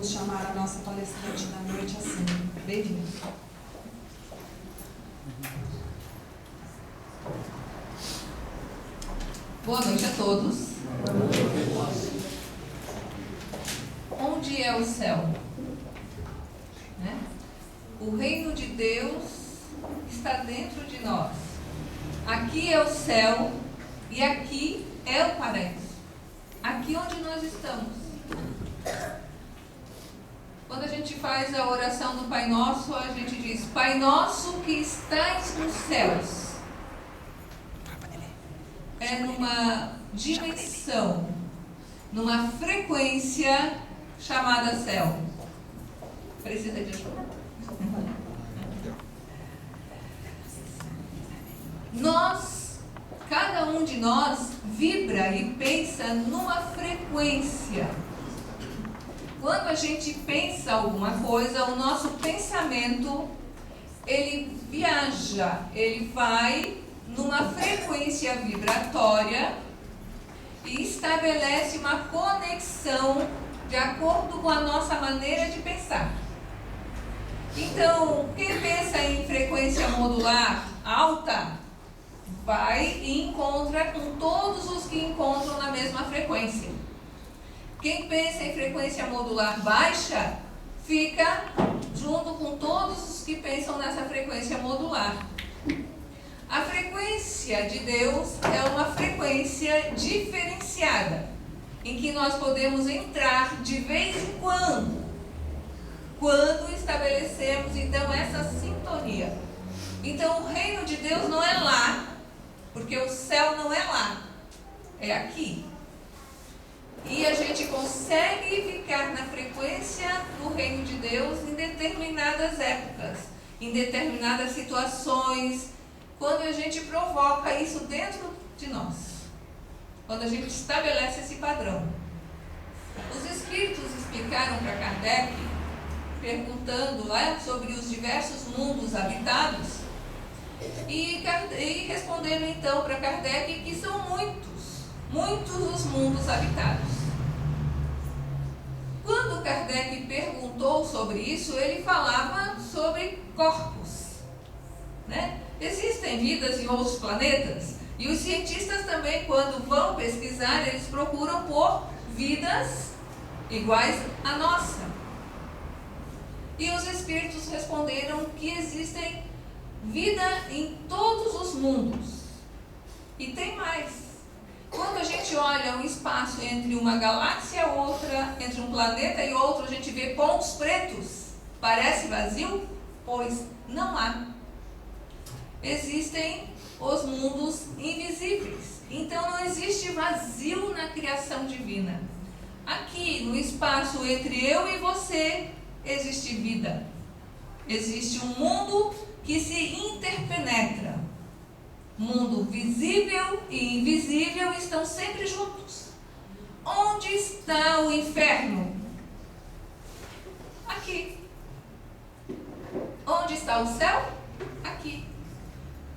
vamos chamar a nossa palestrante da noite assim. Bem-vindo. Boa noite a todos. Onde é o céu? Né? O reino de Deus está dentro de nós. Aqui é o céu e aqui é o paraíso. Aqui onde nós estamos. Quando a gente faz a oração do Pai Nosso, a gente diz: Pai Nosso que estás nos céus. É numa dimensão, numa frequência chamada céu. Precisa de ajuda? Cada um de nós vibra e pensa numa frequência. Quando a gente pensa alguma coisa, o nosso pensamento, ele viaja, ele vai numa frequência vibratória e estabelece uma conexão de acordo com a nossa maneira de pensar. Então, quem pensa em frequência modular alta, vai e encontra com todos os que encontram na mesma frequência. Quem pensa em frequência modular baixa, fica junto com todos os que pensam nessa frequência modular. A frequência de Deus é uma frequência diferenciada, em que nós podemos entrar de vez em quando estabelecemos então essa sintonia. Então o reino de Deus não é lá, porque o céu não é lá, é aqui. E a gente consegue ficar na frequência do reino de Deus em determinadas épocas, em determinadas situações, quando a gente provoca isso dentro de nós, quando a gente estabelece esse padrão. Os espíritos explicaram para Kardec, perguntando lá sobre os diversos mundos habitados, e responderam então para Kardec que são muitos os mundos habitados. Quando Kardec perguntou sobre isso, ele falava sobre corpos, né? Existem vidas em outros planetas, e os cientistas também, quando vão pesquisar, eles procuram por vidas iguais à nossa. E os espíritos responderam que existem vida em todos os mundos. E tem mais. Quando a gente olha um espaço entre uma galáxia e outra, entre um planeta e outro, a gente vê pontos pretos. Parece vazio? Pois não há. Existem os mundos invisíveis. Então não existe vazio na criação divina. Aqui, no espaço entre eu e você, existe vida. Existe um mundo que se interpenetra. Mundo visível e invisível estão sempre juntos. Onde está o inferno? Aqui. Onde está o céu? Aqui.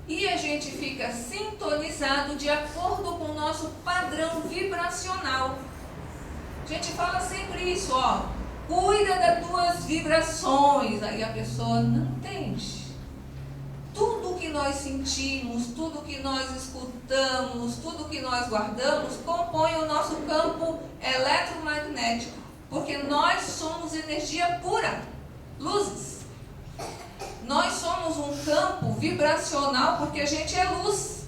E a gente fica sintonizado de acordo com o nosso padrão vibracional. A gente fala sempre isso, ó. Cuida das tuas vibrações. Aí a pessoa não entende. Tudo que nós sentimos, tudo que nós escutamos, tudo que nós guardamos, compõe o nosso campo eletromagnético. Porque nós somos energia pura, luzes. Nós somos um campo vibracional porque a gente é luz.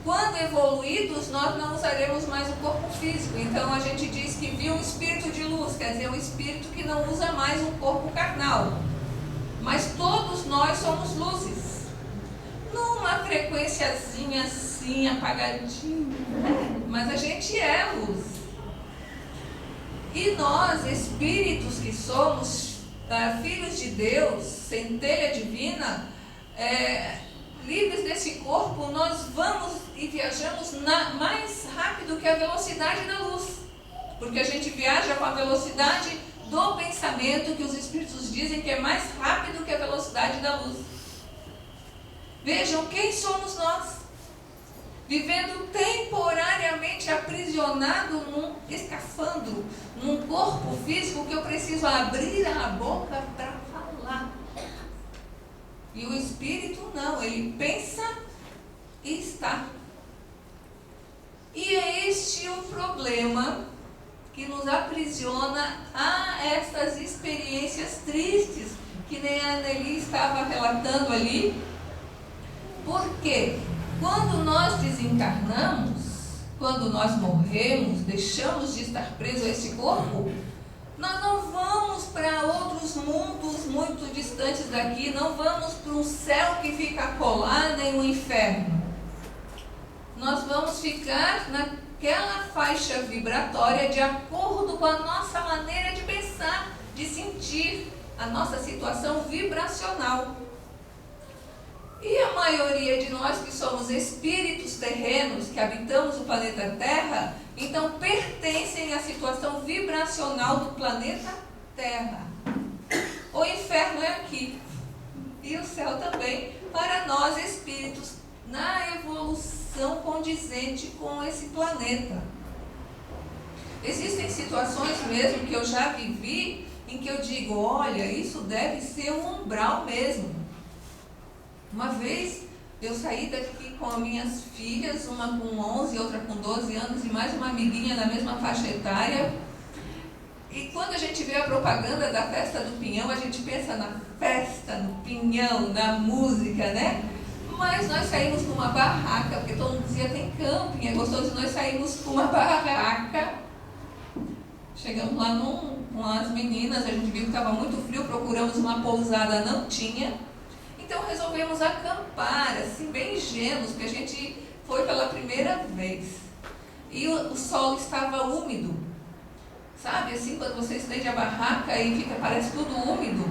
Quando evoluídos, nós não usaremos mais o corpo físico. Então a gente diz que viu um espírito de luz, quer dizer, um espírito que não usa mais um corpo carnal. Mas todos nós somos luzes. Numa frequenciazinha assim, apagadinha. Mas a gente é luz. E nós, espíritos que somos, filhos de Deus, centelha divina, livres desse corpo, nós vamos e viajamos mais rápido que a velocidade da luz. Porque a gente viaja com a velocidade do pensamento, que os espíritos dizem que é mais rápido que a velocidade da luz. Vejam quem somos nós. vivendo temporariamente aprisionado num escafandro, num corpo físico que eu preciso abrir a boca para falar. E o espírito não, ele pensa e está. E é este o problema que nos aprisiona a estas experiências tristes, que nem a Anneli estava relatando ali. Porque quando nós desencarnamos, quando nós morremos, deixamos de estar presos a esse corpo, nós não vamos para outros mundos muito distantes daqui, não vamos para um céu que fica colado, nem um inferno. Nós vamos ficar naquela faixa vibratória de acordo com a nossa maneira de pensar, de sentir a nossa situação vibracional. E a maioria de nós que somos espíritos terrenos, que habitamos o planeta Terra, então pertencem à situação vibracional do planeta Terra. O inferno é aqui, e o céu também, para nós espíritos, na evolução condizente com esse planeta. Existem situações mesmo que eu já vivi, em que eu digo, olha, isso deve ser um umbral mesmo. Uma vez eu saí daqui com as minhas filhas, uma com 11, outra com 12 anos e mais uma amiguinha na mesma faixa etária. E quando a gente vê a propaganda da festa do Pinhão, a gente pensa na festa, no Pinhão, na música, né? Mas nós saímos com uma barraca, porque todo mundo dizia tem camping, é gostoso, nós saímos com uma barraca. Chegamos lá com as meninas, a gente viu que estava muito frio, procuramos uma pousada, não tinha. Então resolvemos acampar, assim, bem ingênuos, porque a gente foi pela primeira vez. E o solo estava úmido. Sabe, assim, quando você estende a barraca e fica, parece tudo úmido.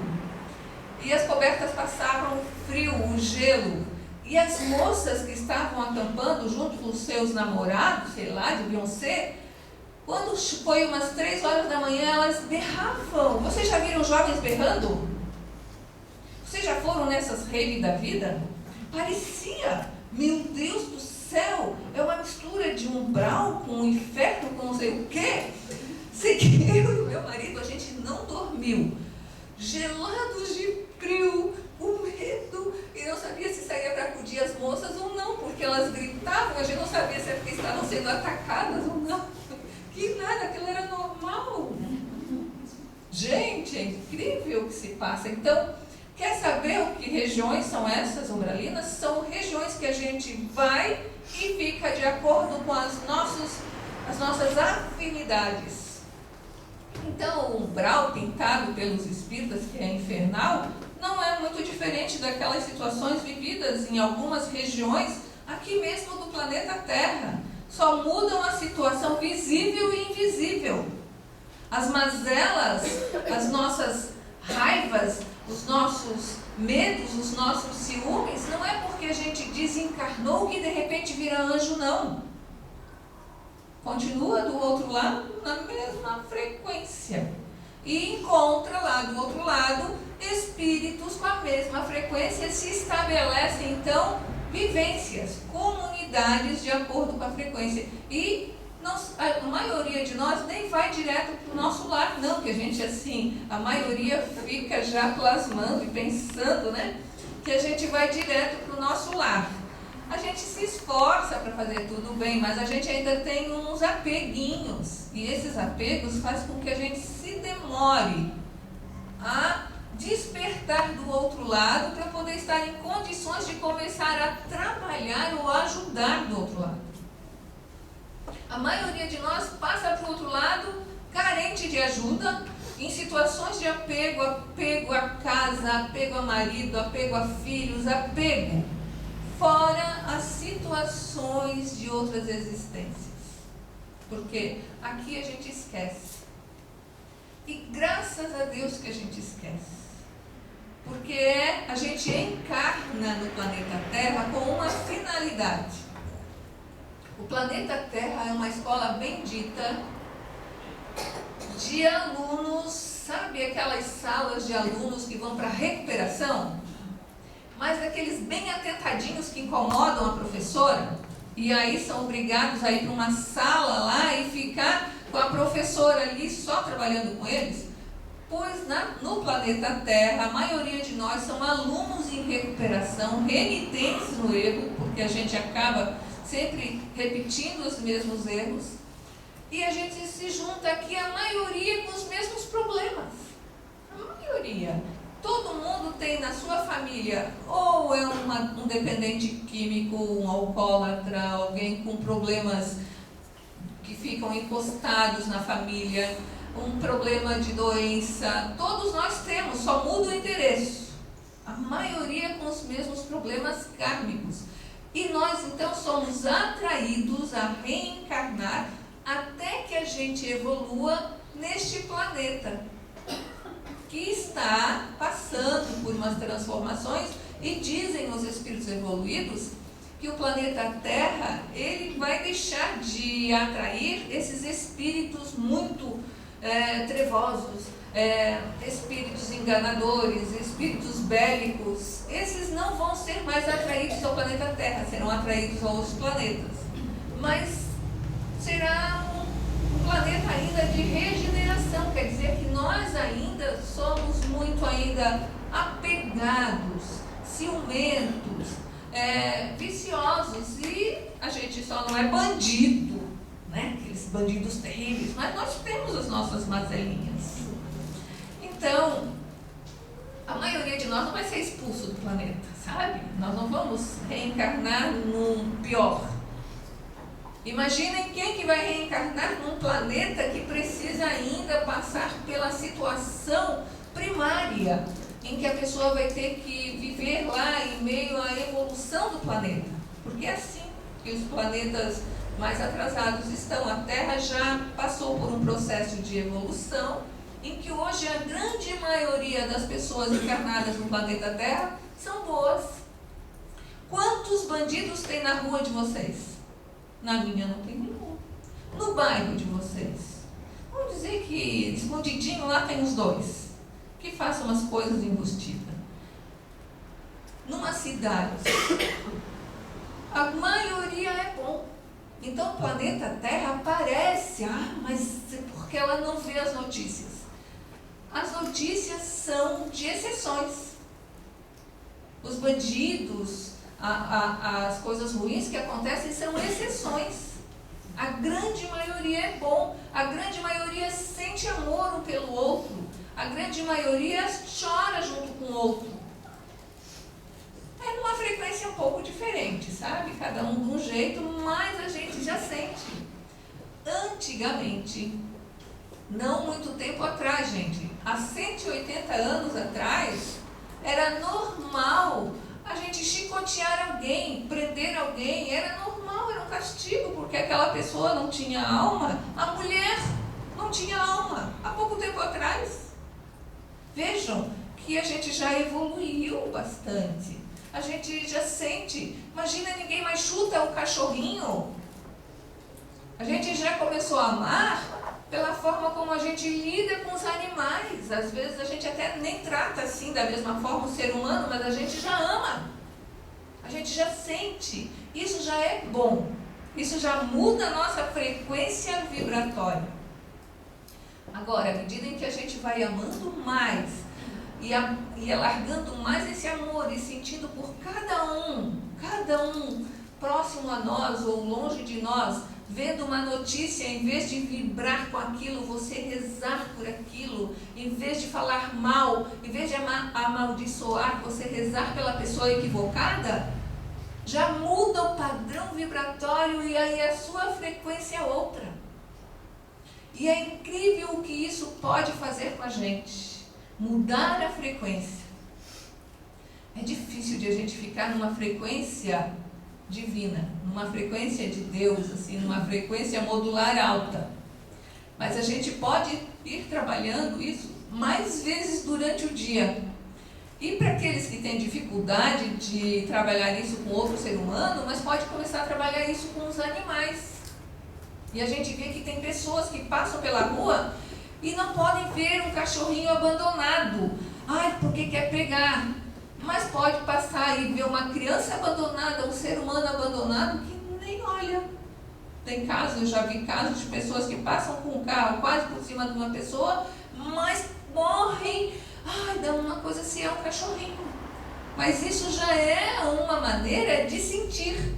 E as cobertas passavam frio, o gelo. E as moças que estavam acampando junto com os seus namorados, sei lá, deviam ser, quando foi umas 3 horas da manhã, elas berravam. Vocês já viram jovens berrando? Vocês já foram nessas raves da vida? Parecia, meu Deus do céu, é uma mistura de umbral com inferno, com não sei o quê. Sei que eu e meu marido, a gente não dormiu. Gelados de frio, com medo, e não sabia se saía para acudir as moças ou não, porque elas gritavam, a gente não sabia se é porque estavam sendo atacadas ou não. Que nada, aquilo era normal. Gente, é incrível o que se passa. Então, quer saber o que regiões são essas umbralinas? São regiões que a gente vai e fica de acordo com as nossas afinidades. Então, o umbral pintado pelos espíritas, que é infernal, não é muito diferente daquelas situações vividas em algumas regiões aqui mesmo do planeta Terra. Só mudam a situação visível e invisível. As mazelas, as nossas raivas, os nossos medos, os nossos ciúmes, não é porque a gente desencarnou que de repente vira anjo, não. Continua do outro lado na mesma frequência. E encontra lá do outro lado espíritos com a mesma frequência. Se estabelecem então vivências, comunidades de acordo com a frequência. E a maioria de nós nem vai direto para o nosso lar, não, que a gente assim, a maioria fica já plasmando e pensando, né, que a gente vai direto para o nosso lar. A gente se esforça para fazer tudo bem, mas a gente ainda tem uns apeguinhos, e esses apegos fazem com que a gente se demore a despertar do outro lado para poder estar em condições de começar a trabalhar ou ajudar do outro lado. A maioria de nós passa para o outro lado carente de ajuda, em situações de apego, apego a casa, apego a marido, apego a filhos, apego, fora as situações de outras existências. Porque aqui a gente esquece. E graças a Deus que a gente esquece. Porque a gente encarna no planeta Terra com uma finalidade. O planeta Terra é uma escola bendita de alunos, sabe aquelas salas de alunos que vão para recuperação? Mas daqueles bem atentadinhos que incomodam a professora? e aí são obrigados a ir para uma sala lá e ficar com a professora ali só trabalhando com eles? Pois no planeta Terra, a maioria de nós são alunos em recuperação, renitentes no erro, porque a gente acaba sempre repetindo os mesmos erros, e a gente se junta aqui, a maioria com os mesmos problemas. A maioria. Todo mundo tem na sua família, ou é um dependente químico, um alcoólatra, alguém com problemas que ficam encostados na família, um problema de doença. Todos nós temos, só muda o endereço. A maioria com os mesmos problemas kármicos. E nós então somos atraídos a reencarnar até que a gente evolua neste planeta, que está passando por umas transformações, e dizem os espíritos evoluídos que o planeta Terra ele vai deixar de atrair esses espíritos muito trevosos, espíritos enganadores, espíritos bélicos. Esses não vão ser mais atraídos ao planeta Terra, serão atraídos a outros planetas. Mas será um planeta ainda de regeneração, quer dizer que nós ainda somos muito apegados, ciumentos, viciosos, e a gente só não é bandido, né? Aqueles bandidos terríveis, mas nós temos as nossas mazelinhas. Então, a maioria de nós não vai ser expulso do planeta, sabe? Nós não vamos reencarnar num pior. Imaginem quem que vai reencarnar num planeta que precisa ainda passar pela situação primária, em que a pessoa vai ter que viver lá em meio à evolução do planeta. Porque é assim que os planetas mais atrasados estão. A Terra já passou por um processo de evolução, em que hoje a grande maioria das pessoas encarnadas no planeta Terra são boas. Quantos bandidos tem na rua de vocês? Na minha não tem nenhum. No bairro de vocês, vamos dizer que escondidinho lá tem uns 2 que façam umas coisas embutidas. Numa cidade, a maioria é bom. Então o planeta Terra aparece, mas é porque ela não vê as notícias. As notícias são de exceções. Os bandidos, as coisas ruins que acontecem são exceções. A grande maioria é bom, a grande maioria sente amor um pelo outro, a grande maioria chora junto com o outro. É numa frequência um pouco diferente, sabe? Cada um de um jeito, mas a gente já sente. Antigamente, não muito tempo atrás, gente, há 180 anos atrás, era normal a gente chicotear alguém, prender alguém, era normal, era um castigo, porque aquela pessoa não tinha alma, a mulher não tinha alma, há pouco tempo atrás. Vejam que a gente já evoluiu bastante, a gente já sente, imagina, ninguém mais chuta o cachorrinho, a gente já começou a amar pela forma como a gente lida com os animais. Às vezes a gente até nem trata assim da mesma forma o ser humano, mas a gente já ama, a gente já sente. Isso já é bom, isso já muda a nossa frequência vibratória. Agora, à medida em que a gente vai amando mais e alargando mais esse amor e sentindo por cada um próximo a nós ou longe de nós, vendo uma notícia, em vez de vibrar com aquilo, você rezar por aquilo, em vez de falar mal, em vez de amaldiçoar, você rezar pela pessoa equivocada, já muda o padrão vibratório e aí a sua frequência é outra. E é incrível o que isso pode fazer com a gente, mudar a frequência. É difícil de a gente ficar numa frequência divina, numa frequência de Deus, assim, numa frequência modular alta. Mas a gente pode ir trabalhando isso mais vezes durante o dia. E para aqueles que têm dificuldade de trabalhar isso com outro ser humano, mas pode começar a trabalhar isso com os animais. E a gente vê que tem pessoas que passam pela rua e não podem ver um cachorrinho abandonado. Porque quer pegar. Mas pode passar e ver uma criança abandonada, um ser humano abandonado, que nem olha Tem casos, eu já vi casos de pessoas que passam com o carro quase por cima de uma pessoa, mas morrem, dá uma coisa assim, é um cachorrinho. Mas isso já é uma maneira de sentir.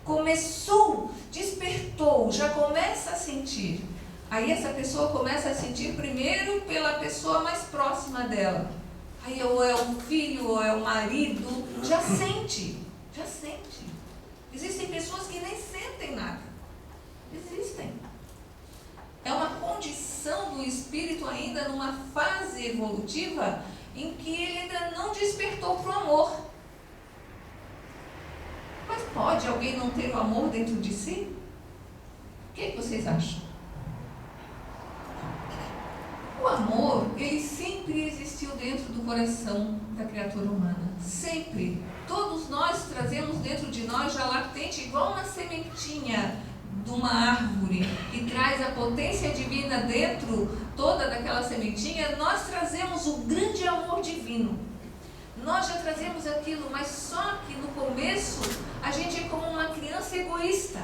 Começou, despertou, já começa a sentir. Aí essa pessoa começa a sentir primeiro pela pessoa mais próxima dela. Aí ou é o filho, ou é o marido, já sente. Existem pessoas que nem sentem nada. Existem. É uma condição do espírito ainda numa fase evolutiva em que ele ainda não despertou para o amor. Mas pode alguém não ter o amor dentro de si? O que vocês acham? O amor, ele sempre existiu dentro do coração da criatura humana. Sempre. Todos nós trazemos dentro de nós já latente, igual uma sementinha de uma árvore que traz a potência divina dentro toda daquela sementinha. Nós trazemos o grande amor divino. Nós já trazemos aquilo, mas só que no começo a gente é como uma criança egoísta.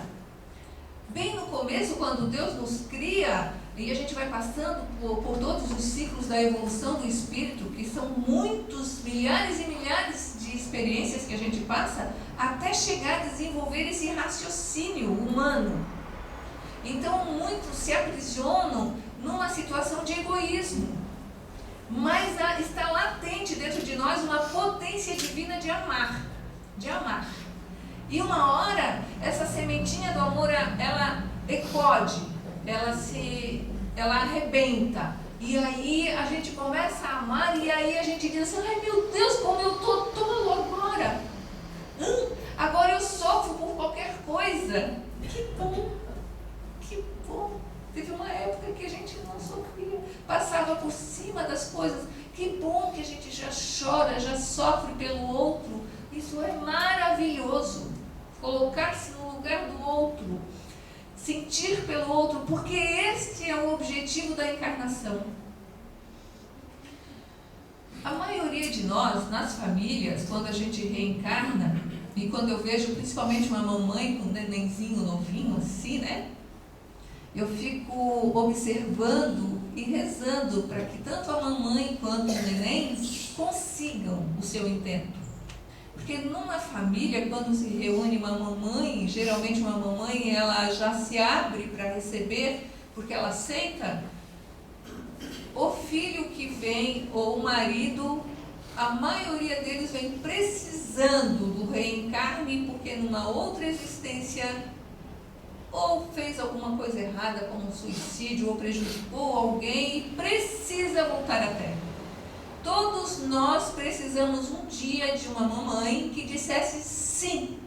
Bem no começo, quando Deus nos cria, e a gente vai passando por todos os ciclos da evolução do espírito, que são muitos, milhares e milhares de experiências que a gente passa, até chegar a desenvolver esse raciocínio humano. Então muitos se aprisionam numa situação de egoísmo. Mas está latente dentro de nós uma potência divina de amar. E uma hora, essa sementinha do amor, ela eclode, ela arrebenta. E aí a gente começa a amar, e aí a gente diz assim, ai meu Deus, como eu estou tolo agora. Agora eu sofro por qualquer coisa. Que bom. Teve uma época que a gente não sofria, passava por cima das coisas. Que bom que a gente já chora, já sofre pelo outro. Isso é maravilhoso. Colocar-se no lugar do outro, sentir pelo outro, porque este é o objetivo da encarnação. A maioria de nós, nas famílias, quando a gente reencarna, e quando eu vejo principalmente uma mamãe com um nenenzinho novinho assim, né? Eu fico observando e rezando para que tanto a mamãe quanto o neném consigam o seu intento. Porque numa família, quando se reúne uma mamãe, geralmente uma mamãe, ela já se abre para receber, porque ela aceita, o filho que vem, ou o marido, a maioria deles vem precisando do reencarne, porque numa outra existência ou fez alguma coisa errada, como um suicídio, ou prejudicou alguém e precisa voltar à Terra. Todos nós precisamos um dia de uma mamãe que dissesse sim.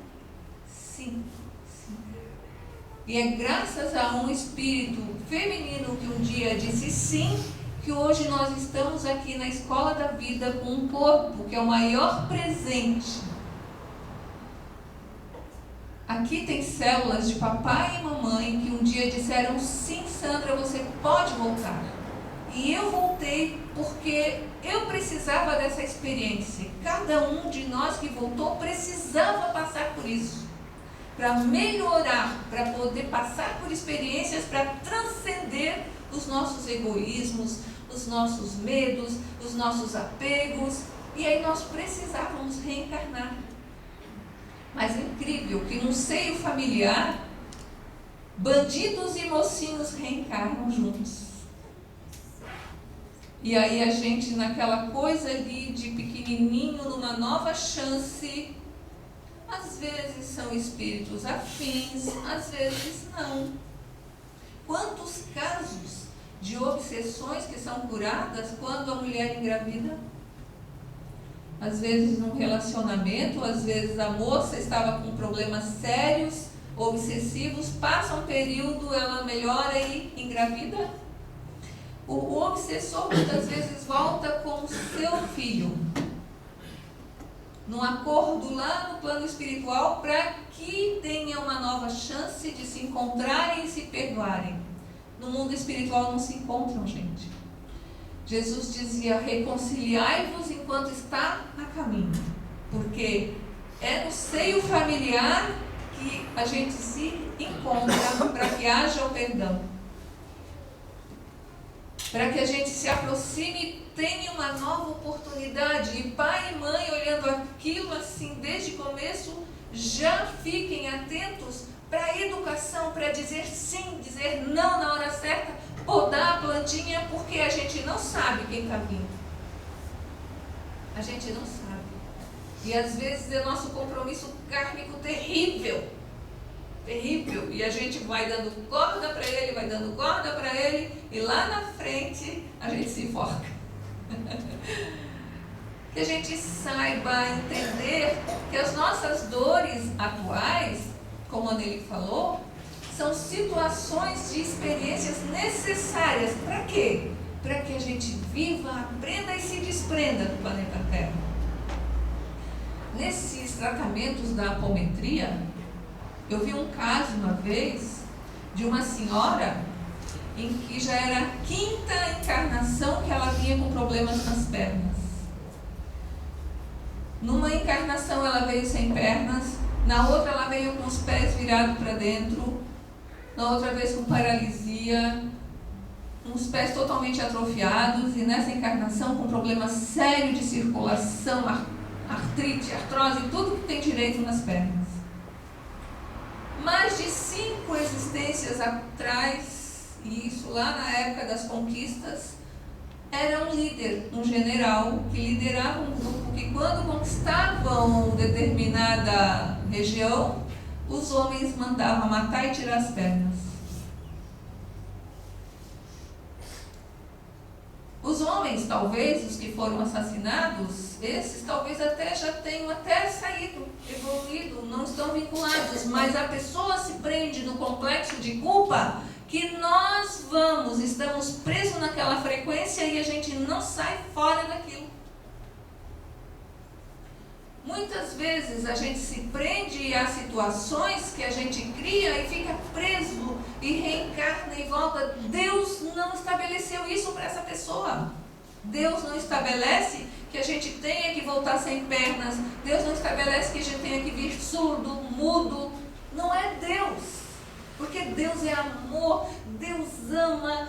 E é graças a um espírito feminino que um dia disse sim, que hoje nós estamos aqui na escola da vida com um corpo que é o maior presente. Aqui tem células de papai e mamãe que um dia disseram sim, Sandra, você pode voltar. E eu voltei porque eu precisava dessa experiência. Cada um de nós que voltou precisava passar por isso. Para melhorar, para poder passar por experiências, para transcender os nossos egoísmos, os nossos medos, os nossos apegos. E aí nós precisávamos reencarnar. Mas é incrível que no seio familiar, bandidos e mocinhos reencarnam juntos. E aí a gente naquela coisa ali de pequenininho, numa nova chance, às vezes são espíritos afins, às vezes não. Quantos casos de obsessões que são curadas quando a mulher engravida? Às vezes num relacionamento, às vezes a moça estava com problemas sérios, obsessivos, passa um período, ela melhora e engravida. O obsessor muitas vezes volta com o seu filho, num acordo lá no plano espiritual, para que tenha uma nova chance de se encontrarem e se perdoarem. No mundo espiritual não se encontram, gente. Jesus dizia, reconciliai-vos enquanto está a caminho, porque é no seio familiar que a gente se encontra para que haja o perdão. Para que a gente se aproxime e tenha uma nova oportunidade. E pai e mãe, olhando aquilo assim desde o começo, já fiquem atentos para a educação, para dizer sim, dizer não na hora certa, podar a plantinha, porque a gente não sabe quem está vindo. A gente não sabe. E às vezes é nosso compromisso kármico terrível. Terrível. E a gente vai dando corda para ele, vai dando corda para ele, e lá na frente a gente se enforca. Que a gente saiba entender que as nossas dores atuais, como a Nelly falou, são situações de experiências necessárias. Para quê? Para que a gente viva, aprenda e se desprenda do planeta Terra. Nesses tratamentos da apometria, eu vi um caso uma vez de uma senhora em que já era a 5ª encarnação que ela vinha com problemas nas pernas. Numa encarnação ela veio sem pernas, na outra ela veio com os pés virados para dentro, na outra vez com paralisia, uns pés totalmente atrofiados, e nessa encarnação com problema sério de circulação, artrite, artrose, tudo que tem direito nas pernas. Mais de 5 existências atrás, e isso lá na época das conquistas, era um líder, um general, que liderava um grupo que quando conquistavam determinada região, os homens mandavam matar e tirar as pernas. Os homens, talvez, os que foram assassinados, esses talvez até já tenham até saído, evoluído, não estão vinculados, mas a pessoa se prende no complexo de culpa que nós estamos presos naquela frequência e a gente não sai fora daquilo. Muitas vezes a gente se prende a situações que a gente cria e fica preso e reencarna e volta. Deus não estabeleceu isso para essa pessoa. Deus não estabelece que a gente tenha que voltar sem pernas. Deus não estabelece que a gente tenha que vir surdo, mudo. Não é Deus. Porque Deus é amor, Deus ama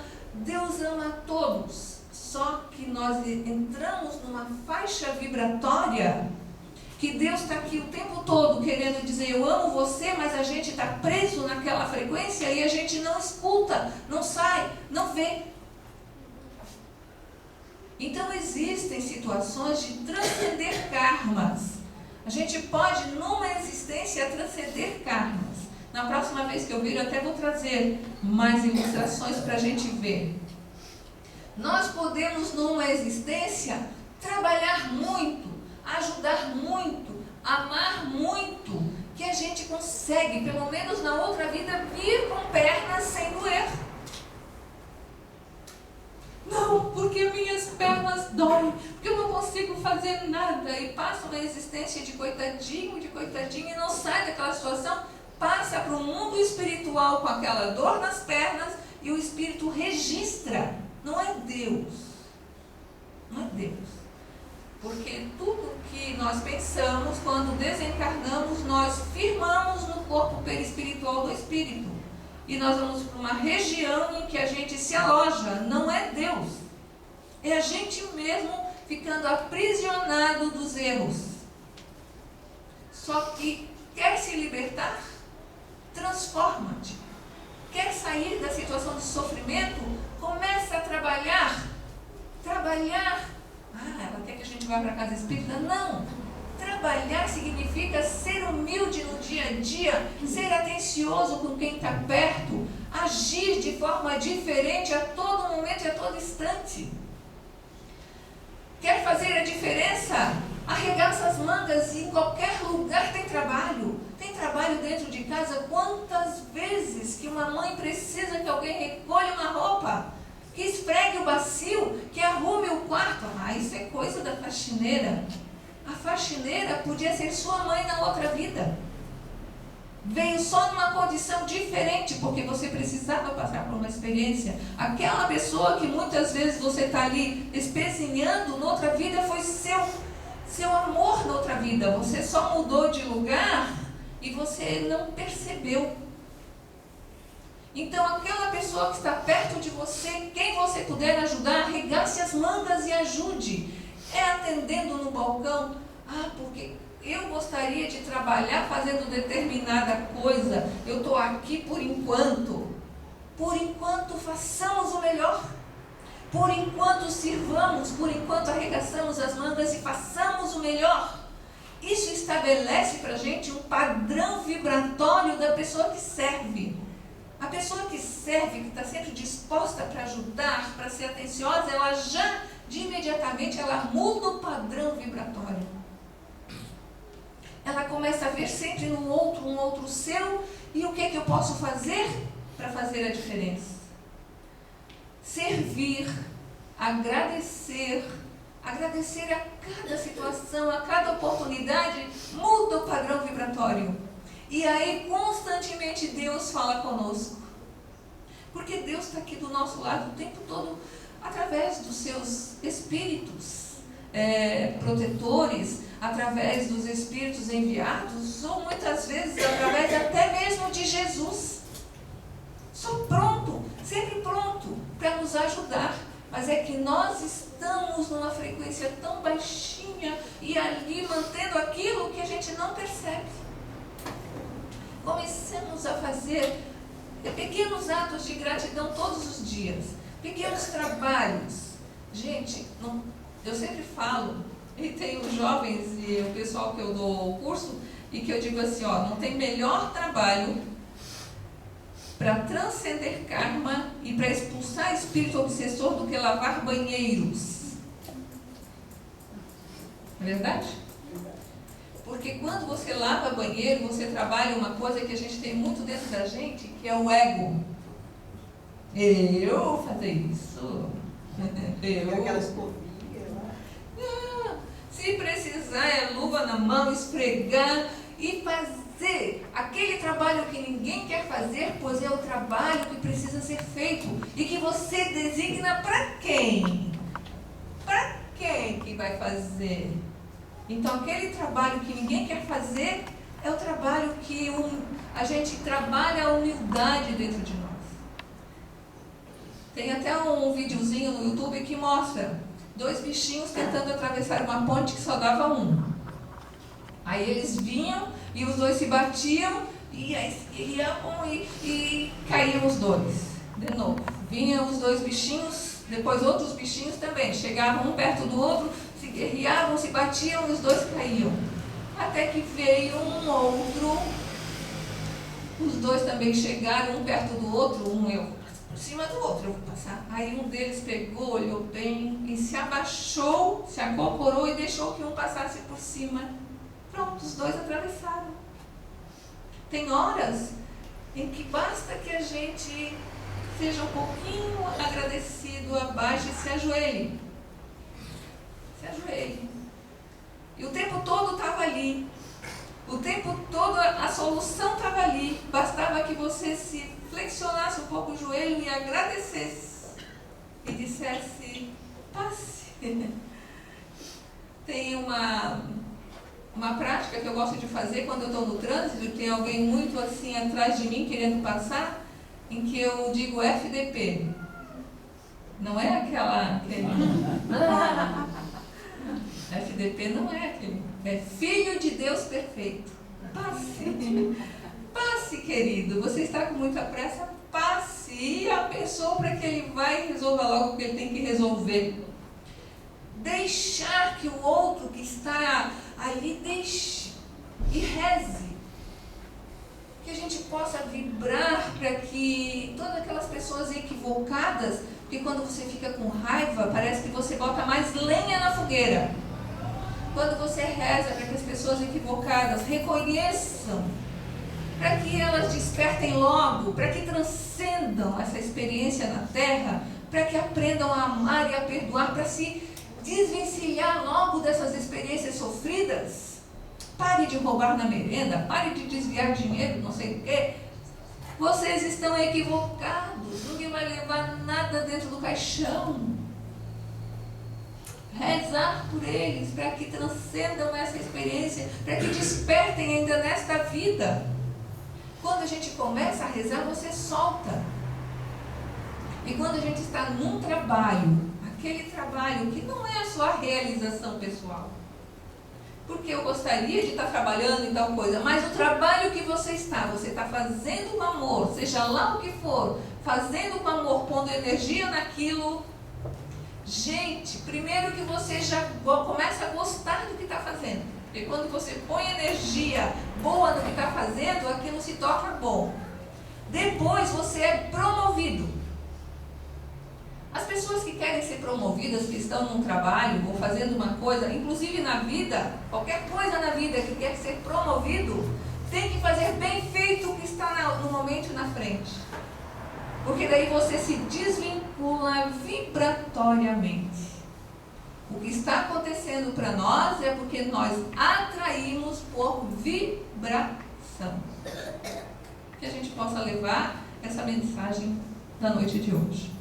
a todos. Só que nós entramos numa faixa vibratória que Deus está aqui o tempo todo querendo dizer eu amo você, mas a gente está preso naquela frequência e a gente não escuta, não sai, não vê. Então existem situações de transcender karmas. A gente pode numa existência transcender karmas. Na próxima vez que eu vir eu até vou trazer mais ilustrações para a gente ver. Nós podemos numa existência trabalhar muito, ajudar muito, amar muito, que a gente consegue, pelo menos na outra vida, vir com pernas sem doer. Não, porque minhas pernas doem, porque eu não consigo fazer nada, e passa uma existência de coitadinho e não sai daquela situação, passa para o mundo espiritual com aquela dor nas pernas e o espírito registra. Não é Deus. Não é Deus. Porque tudo que nós pensamos, quando desencarnamos, nós firmamos no corpo perispiritual do espírito. E nós vamos para uma região em que a gente se aloja. Não é Deus. É a gente mesmo ficando aprisionado dos erros. Só que quer se libertar? Transforma-te. Quer sair da situação de sofrimento? Começa a trabalhar. Ela quer que a gente vá para a casa espírita? Não. Trabalhar significa ser humilde no dia a dia, ser atencioso com quem está perto, agir de forma diferente a todo momento e a todo instante. Quer fazer a diferença? Arregaça as mangas e em qualquer lugar tem trabalho. Tem trabalho dentro de casa. Quantas vezes que uma mãe precisa que alguém recolha uma roupa, que esfregue o bacio, que arrume o quarto? Isso é coisa da faxineira. A faxineira podia ser sua mãe na outra vida. Veio só numa condição diferente, porque você precisava passar por uma experiência. Aquela pessoa que muitas vezes você está ali espezinhando, noutra vida foi seu amor na outra vida. Você só mudou de lugar e você não percebeu. Então, aquela pessoa que está perto de você, quem você puder ajudar, arregace as mangas e ajude. É atendendo no balcão, porque eu gostaria de trabalhar fazendo determinada coisa, eu estou aqui por enquanto. Por enquanto, façamos o melhor. Por enquanto, sirvamos, por enquanto, arregaçamos as mangas e façamos o melhor. Isso estabelece para a gente um padrão vibratório da pessoa que serve. A pessoa que serve, que está sempre disposta para ajudar, para ser atenciosa, ela já, de imediatamente, ela muda o padrão vibratório. Ela começa a ver sempre um outro seu, e o que é que eu posso fazer para fazer a diferença? Servir, agradecer a cada situação, a cada oportunidade, muda o padrão vibratório. E aí, constantemente, Deus fala conosco. Porque Deus está aqui do nosso lado o tempo todo, através dos seus espíritos protetores, através dos espíritos enviados, ou muitas vezes através até mesmo de Jesus. Só pronto, sempre pronto para nos ajudar. Mas é que nós estamos numa frequência tão baixinha e ali mantendo aquilo que a gente não percebe. Comecemos a fazer pequenos atos de gratidão todos os dias, pequenos trabalhos. Gente, eu sempre falo, e tem os jovens e o pessoal que eu dou o curso, e que eu digo assim, não tem melhor trabalho para transcender karma e para expulsar espírito obsessor do que lavar banheiros. É verdade? Porque quando você lava banheiro, você trabalha uma coisa que a gente tem muito dentro da gente, que é o ego. Eu vou fazer isso. Aquela escovinha lá. Se precisar, é luva na mão, esfregar e fazer aquele trabalho que ninguém quer fazer, pois é o trabalho que precisa ser feito e que você designa para quem? Para quem que vai fazer? Então, aquele trabalho que ninguém quer fazer é o trabalho que a gente trabalha a humildade dentro de nós. Tem até um videozinho no YouTube que mostra 2 bichinhos tentando atravessar uma ponte que só dava um. Aí eles vinham e os 2 se batiam e aí e caíam os 2. De novo, vinham os 2 bichinhos, depois outros bichinhos também. Chegavam um perto do outro, se guerreavam, se batiam e os 2 caíam. Até que veio um outro, os 2 também chegaram um perto do outro, eu por cima do outro, eu vou passar. Aí um deles pegou, olhou bem e se abaixou, se acocorou e deixou que um passasse por cima. Pronto, os 2 atravessaram. Tem horas em que basta que a gente seja um pouquinho agradecido, abaixe e se ajoelhe. Se ajoelhe. E o tempo todo estava ali. O tempo todo a solução estava ali. Bastava que você se flexionasse um pouco o joelho e agradecesse. E dissesse, passe. Tem uma prática que eu gosto de fazer quando eu estou no trânsito e tem alguém muito assim atrás de mim querendo passar, em que eu digo FDP. Não é aquele FDP não é aquele. É Filho de Deus perfeito. Passe. Passe, querido. Você está com muita pressa? Passe. E abençoe para que ele vai e resolva logo o que ele tem que resolver. Deixar que o outro que está ali deixe e reze. Que a gente possa vibrar para que todas aquelas pessoas equivocadas, porque quando você fica com raiva, parece que você bota mais lenha na fogueira. Quando você reza para que as pessoas equivocadas reconheçam, para que elas despertem logo, para que transcendam essa experiência na Terra, para que aprendam a amar e a perdoar, para se desvencilhar logo dessas experiências sofridas. Pare de roubar na merenda, pare de desviar dinheiro, não sei o quê. Vocês estão equivocados, ninguém vai levar nada dentro do caixão. Reza rezar por eles, para que transcendam essa experiência, para que despertem ainda nesta vida. Quando a gente começa a rezar, você solta. E quando a gente está num trabalho, aquele trabalho que não é a sua realização pessoal, porque eu gostaria de estar trabalhando em tal coisa, mas o trabalho que você está fazendo com amor, seja lá o que for, fazendo com amor, pondo energia naquilo. Gente, primeiro que você já começa a gostar do que está fazendo. Porque quando você põe energia boa no que está fazendo, aquilo se torna bom. Depois você é promovido. As pessoas que querem ser promovidas, que estão num trabalho ou fazendo uma coisa, inclusive na vida, qualquer coisa na vida que quer ser promovido, tem que fazer bem feito o que está no momento na frente. Porque daí você se desvincula vibratoriamente. O que está acontecendo para nós é porque nós atraímos por vibração. Que a gente possa levar essa mensagem da noite de hoje.